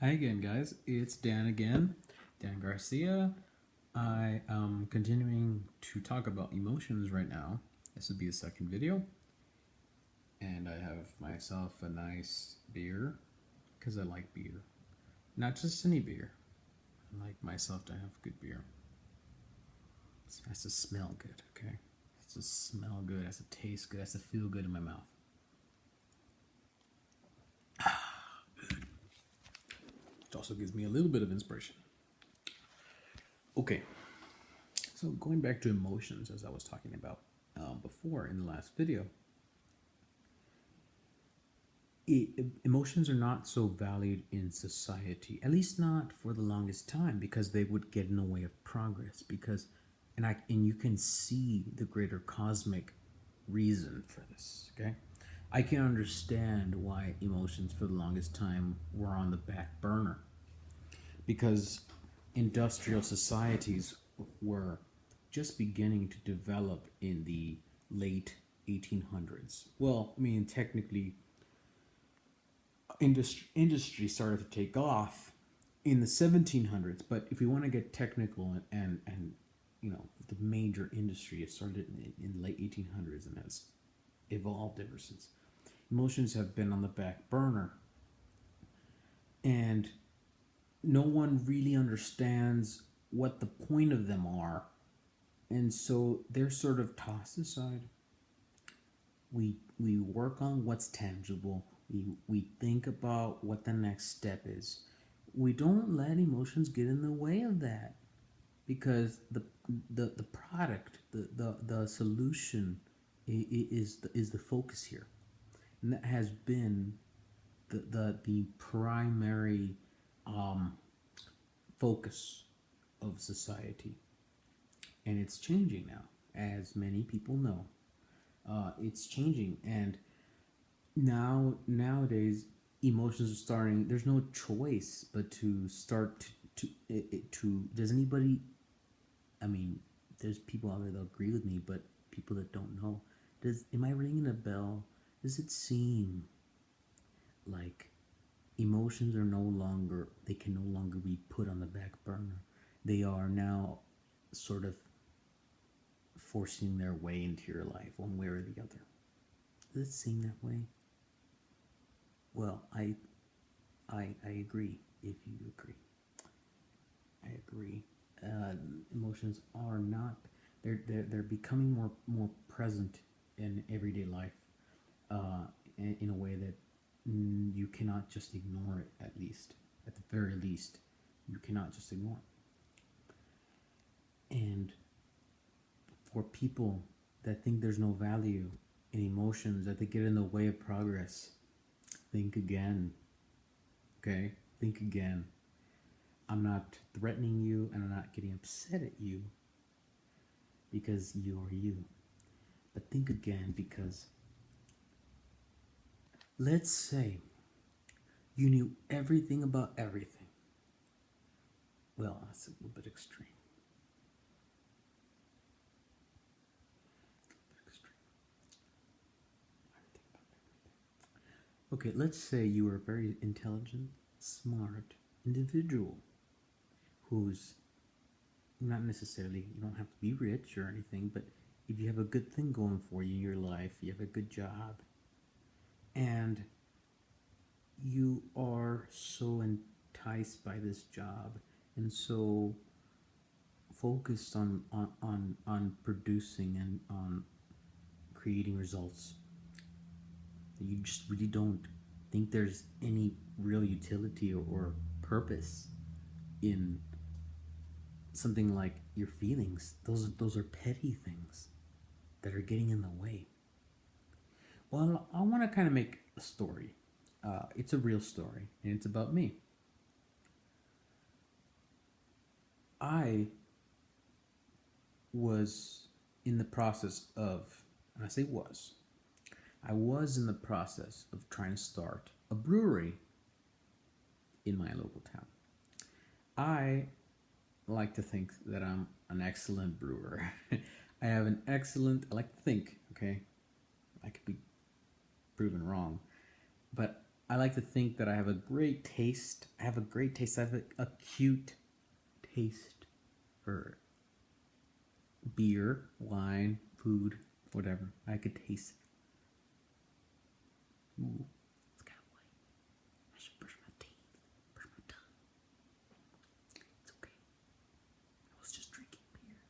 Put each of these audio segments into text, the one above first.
Hi again, guys. It's Dan again, Dan Garcia. I am continuing to talk about emotions right now. This will be the second video, and I have myself a nice beer because I like beer. Not just any beer. I like myself to have good beer. It has to smell good, okay? It has to smell good, it has to taste good, it has to feel good in my mouth. It also gives me a little bit of inspiration. Okay, so going back to emotions, as I was talking about before in the last video, emotions are not so valued in society, at least not for the longest time, because they would get in the way of progress. Because, and you can see the greater cosmic reason for this. Okay, I can understand why emotions for the longest time were on the back burner, because industrial societies were just beginning to develop in the late 1800s. Well, I mean, technically, industry started to take off in the 1700s, but if we want to get technical and you know, the major industry, it started in the late 1800s and has evolved ever since. Emotions have been on the back burner, and no one really understands what the point of them are, and so they're sort of tossed aside. We work on what's tangible. We think about what the next step is. We don't let emotions get in the way of that, because the product, the solution is the focus here, and that has been the primary focus of society, and it's changing now, as many people know. It's changing, and nowadays emotions are starting. There's no choice but to start to. Does anybody? I mean, there's people out there that agree with me, but people that don't know. Am I ringing a bell? Does it seem like emotions are no longer, they can no longer be put on the back burner? They are now sort of forcing their way into your life one way or the other. Does it seem that way? Well, I agree. If you agree, I agree. Emotions are not. They're becoming more present in everyday life, in a way that you cannot just ignore it. At the very least, you cannot just ignore it. And for people that think there's no value in emotions, that they get in the way of progress, think again. Okay, think again. I'm not threatening you, and I'm not getting upset at you, because you are you. But think again, because let's say you knew everything about everything. Well, that's a little bit extreme. Okay, let's say you are a very intelligent, smart individual who's not necessarily, you don't have to be rich or anything, but if you have a good thing going for you in your life, you have a good job, and you are so enticed by this job and so focused on producing and on creating results that you just really don't think there's any real utility or purpose in something like your feelings. Those are petty things that are getting in the way. Well, I want to kind of make a story. It's a real story, and it's about me. I was in the process of, and I say was, I was in the process of trying to start a brewery in my local town. I like to think that I'm an excellent brewer. I like to think, okay? I could be proven wrong, but I like to think that I have a great taste. I have a great taste. I have a cute taste for beer, wine, food, whatever. I could taste it. Ooh, it's kind of white. I should brush my teeth, brush my tongue. It's okay. I was just drinking beer.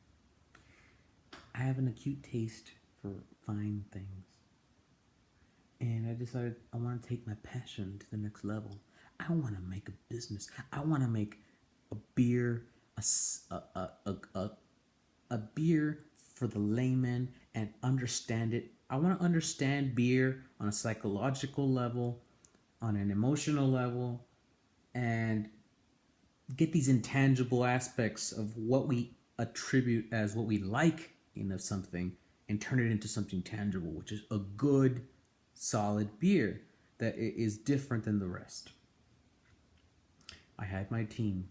I have an acute taste for fine things. And I decided I want to take my passion to the next level. I want to make a business. I want to make a beer, a beer for the layman and understand it. I want to understand beer on a psychological level, on an emotional level, and get these intangible aspects of what we attribute as what we like in something and turn it into something tangible, which is a good, solid beer that is different than the rest. I had my team.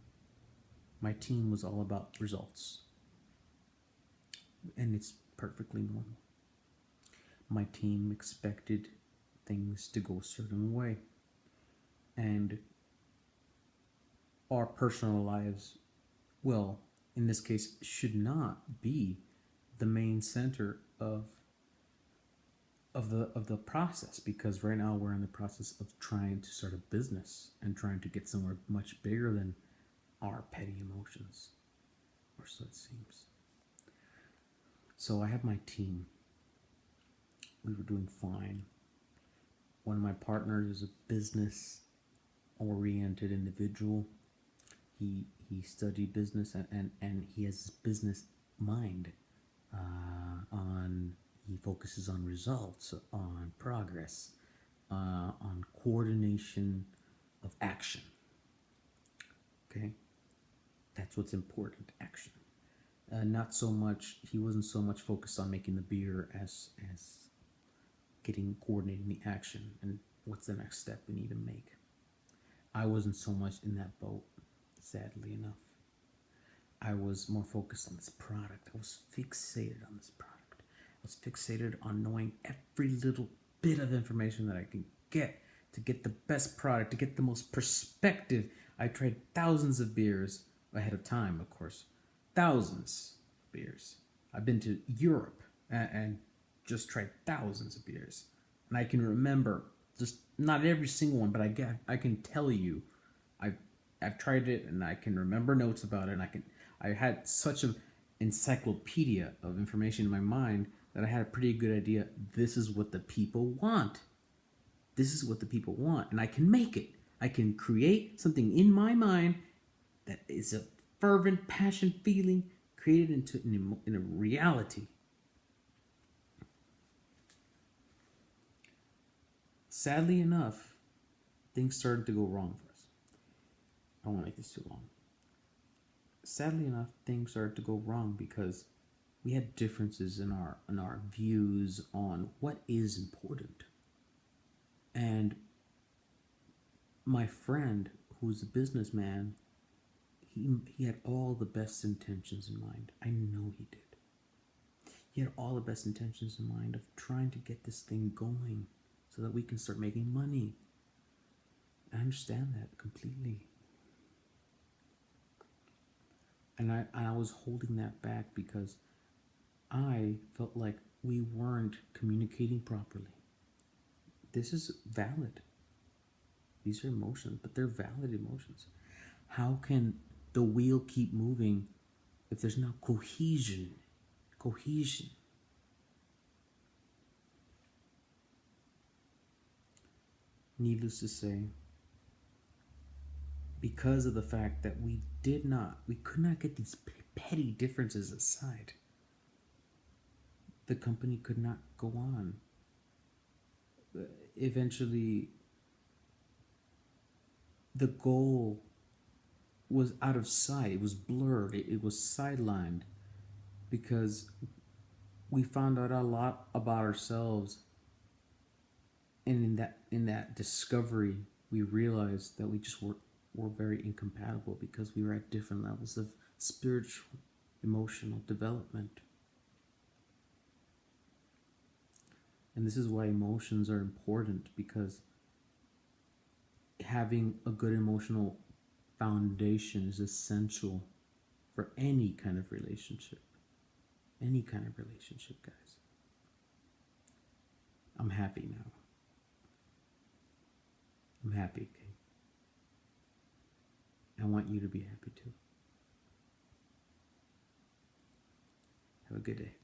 My team was all about results. And it's perfectly normal. My team expected things to go a certain way. And our personal lives, well, in this case, should not be the main center of the process, because right now we're in the process of trying to start a business and trying to get somewhere much bigger than our petty emotions, or so it seems. So I have my team. We were doing fine. One of my partners is a business oriented individual. He studied business and he has business mind. He focuses on results, on progress, on coordination of action. Okay, that's what's important, action. Not so much. He wasn't so much focused on making the beer as coordinating the action and what's the next step we need to make. I wasn't so much in that boat, sadly enough. I was more focused on this product. I was fixated on this product. I was fixated on knowing every little bit of information that I can get to get the best product, to get the most perspective. I tried thousands of beers ahead of time, of course. Thousands of beers. I've been to Europe and just tried thousands of beers. And I can remember just not every single one, but I can tell you I've tried it and I can remember notes about it, and I had such an encyclopedia of information in my mind that I had a pretty good idea. This is what the people want. This is what the people want, and I can make it. I can create something in my mind that is a fervent passion feeling created in a reality. Sadly enough, things started to go wrong for us. I won't make this too long. Sadly enough, things started to go wrong because we had differences in our views on what is important. And my friend, who's a businessman, he had all the best intentions in mind. I know he did. He had all the best intentions in mind of trying to get this thing going so that we can start making money. I understand that completely. And I was holding that back because I felt like we weren't communicating properly. This is valid. These are emotions, but they're valid emotions. How can the wheel keep moving if there's no cohesion? Cohesion. Needless to say, because of the fact that we could not get these petty differences aside, the company could not go on. Eventually, the goal was out of sight. It was blurred. It was sidelined because we found out a lot about ourselves, and in that discovery, we realized that we just were very incompatible because we were at different levels of spiritual, emotional development. And this is why emotions are important, because having a good emotional foundation is essential for any kind of relationship. Any kind of relationship, guys. I'm happy now. I'm happy, okay? I want you to be happy too. Have a good day.